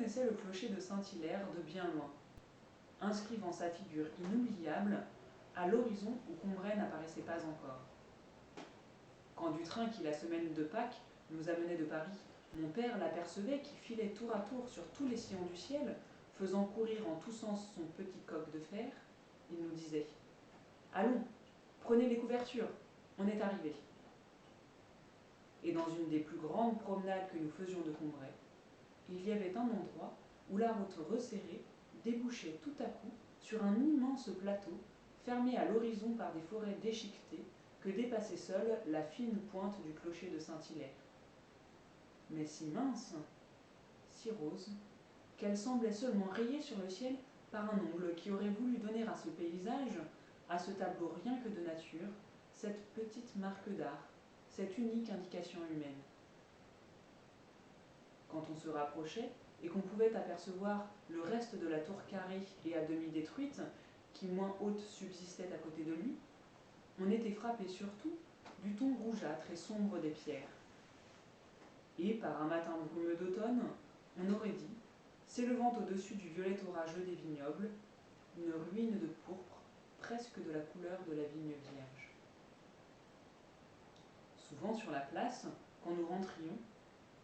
reconnaissait le clocher de Saint-Hilaire de bien loin, inscrivant sa figure inoubliable à l'horizon où Combray n'apparaissait pas encore. Quand du train qui, la semaine de Pâques, nous amenait de Paris, mon père l'apercevait qui filait tour à tour sur tous les sillons du ciel, faisant courir en tous sens son petit coq de fer, il nous disait « Allons, prenez les couvertures, on est arrivé ». Et dans une des plus grandes promenades que nous faisions de Combray, il y avait un endroit où la route resserrée débouchait tout à coup sur un immense plateau fermé à l'horizon par des forêts déchiquetées que dépassait seule la fine pointe du clocher de Saint-Hilaire. Mais si mince, si rose, qu'elle semblait seulement rayée sur le ciel par un ongle qui aurait voulu donner à ce paysage, à ce tableau rien que de nature, cette petite marque d'art, cette unique indication humaine. Quand on se rapprochait et qu'on pouvait apercevoir le reste de la tour carrée et à demi détruite, qui moins haute subsistait à côté de lui, on était frappé surtout du ton rougeâtre et sombre des pierres. Et par un matin brumeux d'automne, on aurait dit, s'élevant au-dessus du violet orageux des vignobles, une ruine de pourpre, presque de la couleur de la vigne vierge. Souvent sur la place, quand nous rentrions,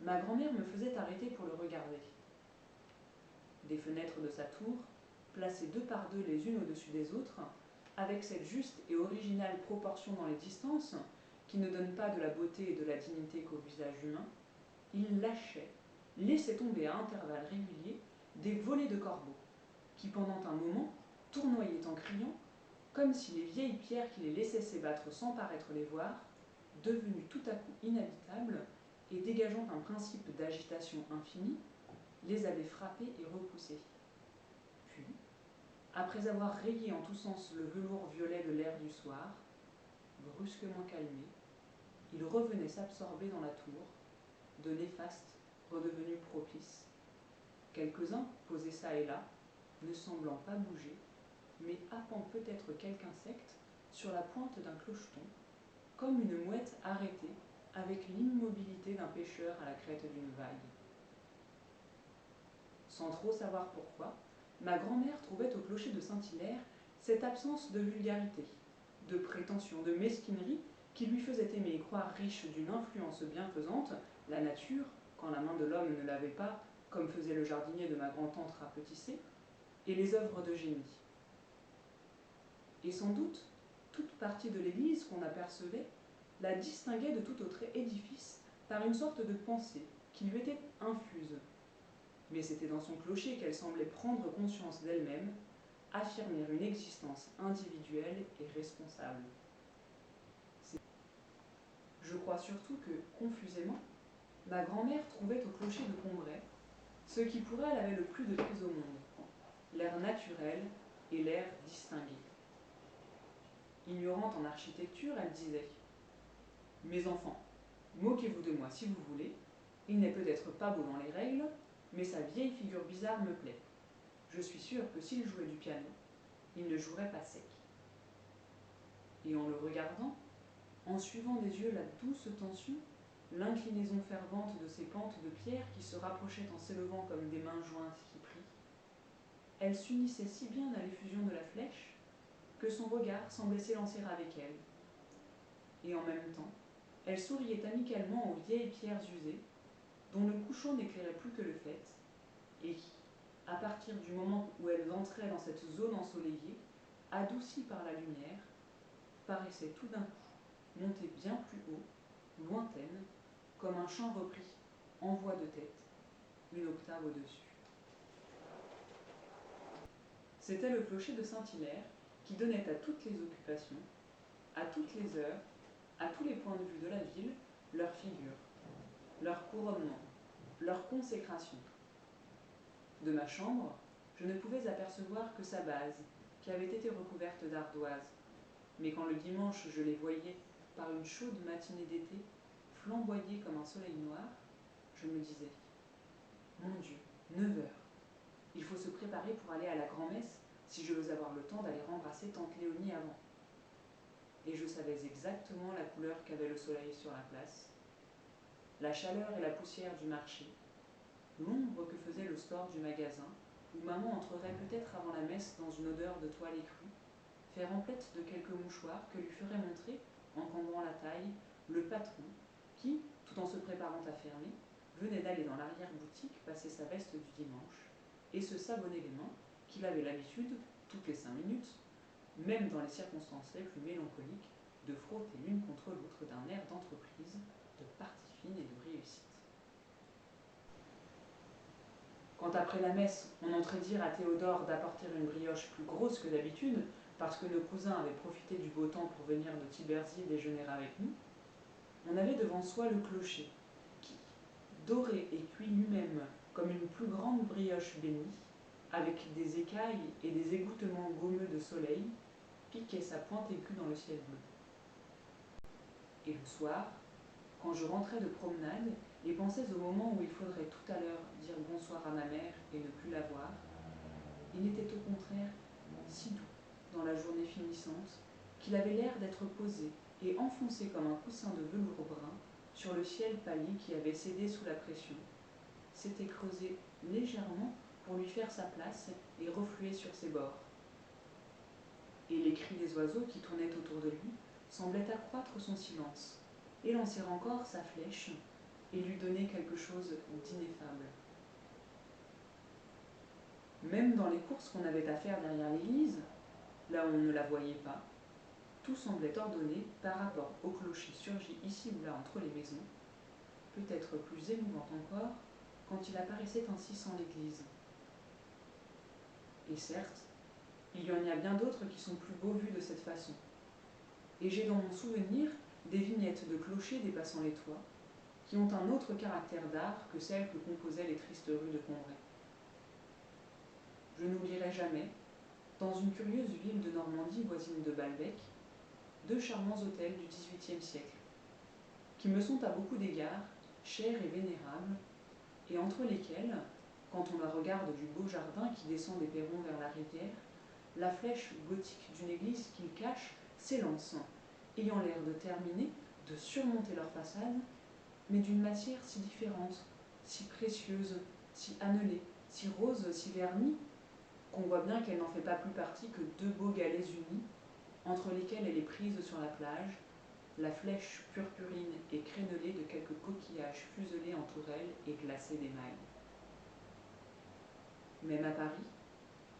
ma grand-mère me faisait arrêter pour le regarder. Des fenêtres de sa tour, placées deux par deux les unes au-dessus des autres, avec cette juste et originale proportion dans les distances, qui ne donne pas de la beauté et de la dignité qu'au visage humain, il lâchait, laissait tomber à intervalles réguliers des volées de corbeaux, qui pendant un moment tournoyaient en criant, comme si les vieilles pierres qui les laissaient s'ébattre sans paraître les voir, devenues tout à coup inhabitables et dégageant un principe d'agitation infinie, les avaient frappés et repoussés. Puis, après avoir rayé en tous sens le velours violet de l'air du soir, brusquement calmé, il revenait s'absorber dans la tour, de néfaste redevenu propice. Quelques-uns, posés çà et là, ne semblant pas bouger, mais happant peut-être quelque insecte sur la pointe d'un clocheton, comme une mouette arrêtée avec l'immobilité d'un pêcheur à la crête d'une vague. Sans trop savoir pourquoi, ma grand-mère trouvait au clocher de Saint-Hilaire cette absence de vulgarité, de prétention, de mesquinerie qui lui faisait aimer et croire riche d'une influence bienfaisante, la nature, quand la main de l'homme ne l'avait pas, comme faisait le jardinier de ma grand-tante rapetissée, et les œuvres de génie. Et sans doute, toute partie de l'église qu'on apercevait la distinguait de tout autre édifice par une sorte de pensée qui lui était infuse. Mais c'était dans son clocher qu'elle semblait prendre conscience d'elle-même, affirmer une existence individuelle et responsable. Je crois surtout que, confusément, ma grand-mère trouvait au clocher de Combray ce qui pour elle avait le plus de prix au monde, l'air naturel et l'air distingué. Ignorante en architecture, elle disait « Mes enfants, moquez-vous de moi si vous voulez, il n'est peut-être pas beau dans les règles, mais sa vieille figure bizarre me plaît. Je suis sûre que s'il jouait du piano, il ne jouerait pas sec. » Et en le regardant, en suivant des yeux la douce tension, l'inclinaison fervente de ces pentes de pierre qui se rapprochaient en s'élevant comme des mains jointes qui prient, elle s'unissait si bien à l'effusion de la flèche que son regard semblait s'élancer avec elle. Et en même temps, elle souriait amicalement aux vieilles pierres usées, dont le couchant n'éclairait plus que le faîte, et qui, à partir du moment où elles entraient dans cette zone ensoleillée, adoucie par la lumière, paraissaient tout d'un coup monter bien plus haut, lointaine, comme un chant repris, en voix de tête, une octave au-dessus. C'était le clocher de Saint-Hilaire qui donnait à toutes les occupations, à toutes les heures, à tous les points de vue de la ville, leur figure, leur couronnement, leur consécration. De ma chambre, je ne pouvais apercevoir que sa base, qui avait été recouverte d'ardoise, mais quand le dimanche je les voyais, par une chaude matinée d'été, flamboyer comme un soleil noir, je me disais « Mon Dieu, 9 heures. Il faut se préparer pour aller à la grand-messe si je veux avoir le temps d'aller rembrasser tante Léonie avant. » Et je savais exactement la couleur qu'avait le soleil sur la place, la chaleur et la poussière du marché, l'ombre que faisait le store du magasin, où maman entrerait peut-être avant la messe dans une odeur de toile écrue, fait remplète de quelques mouchoirs que lui ferait montrer, en cambrant la taille, le patron, qui, tout en se préparant à fermer, venait d'aller dans l'arrière-boutique passer sa veste du dimanche et se savonner les mains, qu'il avait l'habitude, toutes les 5 minutes, même dans les circonstances les plus mélancoliques, de frotter l'une contre l'autre d'un air d'entreprise, de partie fine et de réussite. Quand après la messe, on entrait dire à Théodore d'apporter une brioche plus grosse que d'habitude, parce que nos cousins avaient profité du beau temps pour venir de Tibersie déjeuner avec nous, on avait devant soi le clocher, qui, doré et cuit lui-même comme une plus grande brioche bénie, avec des écailles et des égouttements gommeux de soleil, piquait sa pointe aiguë dans le ciel bleu. Et le soir, quand je rentrais de promenade et pensais au moment où il faudrait tout à l'heure dire bonsoir à ma mère et ne plus la voir, il était au contraire si doux dans la journée finissante qu'il avait l'air d'être posé et enfoncé comme un coussin de velours brun sur le ciel pâli qui avait cédé sous la pression, s'était creusé légèrement pour lui faire sa place et refluer sur ses bords. Et les cris des oiseaux qui tournaient autour de lui semblaient accroître son silence, et lancer encore sa flèche et lui donner quelque chose d'ineffable. Même dans les courses qu'on avait à faire derrière l'église, là où on ne la voyait pas, tout semblait ordonné par rapport au clocher surgi ici ou là entre les maisons, peut-être plus émouvant encore quand il apparaissait ainsi sans l'église. Et certes, il y en a bien d'autres qui sont plus beaux vus de cette façon. Et j'ai dans mon souvenir des vignettes de clochers dépassant les toits, qui ont un autre caractère d'art que celles que composaient les tristes rues de Combray. Je n'oublierai jamais, dans une curieuse ville de Normandie voisine de Balbec, 2 charmants hôtels du XVIIIe siècle, qui me sont à beaucoup d'égards chers et vénérables, et entre lesquels, quand on la regarde du beau jardin qui descend des perrons vers la rivière, la flèche gothique d'une église qu'ils cachent s'élance, ayant l'air de terminer, de surmonter leur façade, mais d'une matière si différente, si précieuse, si annelée, si rose, si vernie, qu'on voit bien qu'elle n'en fait pas plus partie que 2 beaux galets unis, entre lesquels elle est prise sur la plage, la flèche purpurine et crénelée de quelques coquillages fuselés en tourelles et glacés d'émail. Même à Paris,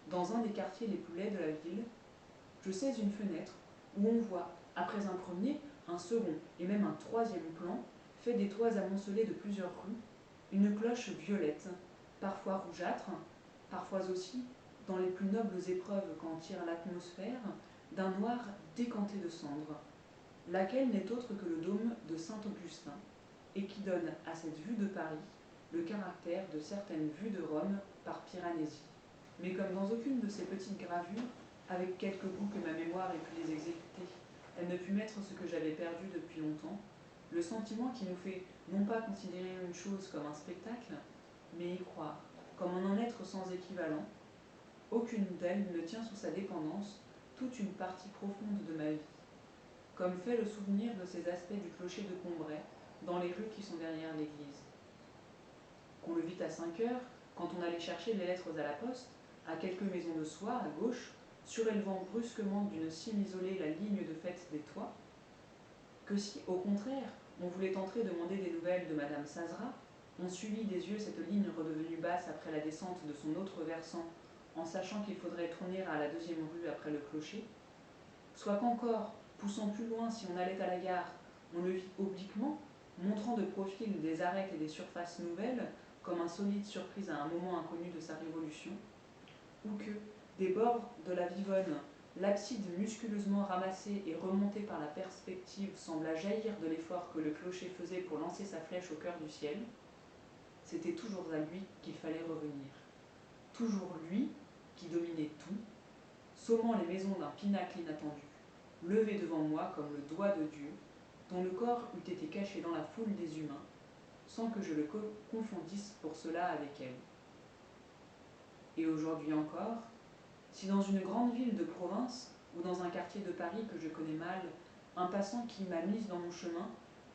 dans un des quartiers les plus laids de la ville, je sais une fenêtre où on voit, après un premier, un second et même un 3e plan, fait des toits amoncelés de plusieurs rues, une cloche violette, parfois rougeâtre, parfois aussi, dans les plus nobles épreuves qu'en tire l'atmosphère, d'un noir décanté de cendre, laquelle n'est autre que le dôme de Saint-Augustin, et qui donne à cette vue de Paris le caractère de certaines vues de Rome par Piranesi. Mais comme dans aucune de ces petites gravures, avec quelque goût que ma mémoire ait pu les exécuter, elle ne put mettre ce que j'avais perdu depuis longtemps, le sentiment qui nous fait non pas considérer une chose comme un spectacle, mais y croire, comme en être sans équivalent, aucune d'elles ne tient sous sa dépendance toute une partie profonde de ma vie, comme fait le souvenir de ces aspects du clocher de Combray, dans les rues qui sont derrière l'église. Qu'on le vit à 5 heures, quand on allait chercher les lettres à la poste, à quelques maisons de soie, à gauche, surélevant brusquement d'une cime isolée la ligne de fête des toits, que si, au contraire, on voulait entrer demander des nouvelles de Madame Sazera, on suivit des yeux cette ligne redevenue basse après la descente de son autre versant, en sachant qu'il faudrait tourner à la 2e rue après le clocher, soit qu'encore, poussant plus loin si on allait à la gare, on le vit obliquement, montrant de profil des arêtes et des surfaces nouvelles, comme un solide surpris à un moment inconnu de sa révolution, ou que, des bords de la Vivonne, l'abside musculeusement ramassée et remontée par la perspective sembla jaillir de l'effort que le clocher faisait pour lancer sa flèche au cœur du ciel, c'était toujours à lui qu'il fallait revenir. Toujours lui qui dominait tout, sommant les maisons d'un pinacle inattendu, levé devant moi comme le doigt de Dieu, dont le corps eût été caché dans la foule des humains, sans que je le confondisse pour cela avec elle. Et aujourd'hui encore, si dans une grande ville de province, ou dans un quartier de Paris que je connais mal, un passant qui m'a mise dans mon chemin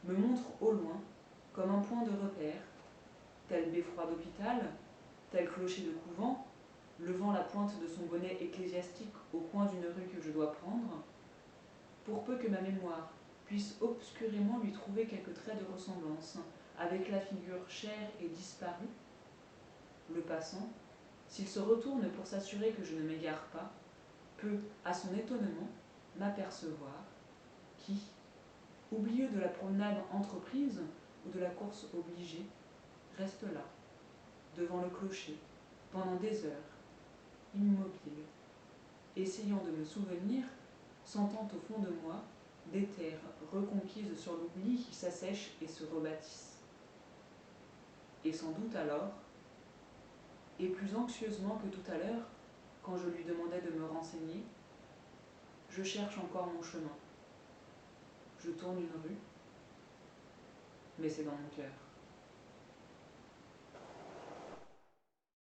me montre au loin, comme un point de repère, tel beffroi d'hôpital, tel clocher de couvent, levant la pointe de son bonnet ecclésiastique au coin d'une rue que je dois prendre, pour peu que ma mémoire puisse obscurément lui trouver quelques traits de ressemblance avec la figure chère et disparue, le passant, s'il se retourne pour s'assurer que je ne m'égare pas, peut, à son étonnement, m'apercevoir, qui, au milieu de la promenade entreprise ou de la course obligée, reste là, devant le clocher, pendant des heures, immobile, essayant de me souvenir, sentant au fond de moi des terres reconquises sur l'oubli qui s'assèchent et se rebâtissent. Et sans doute alors, et plus anxieusement que tout à l'heure, quand je lui demandais de me renseigner, je cherche encore mon chemin. Je tourne une rue, mais c'est dans mon cœur.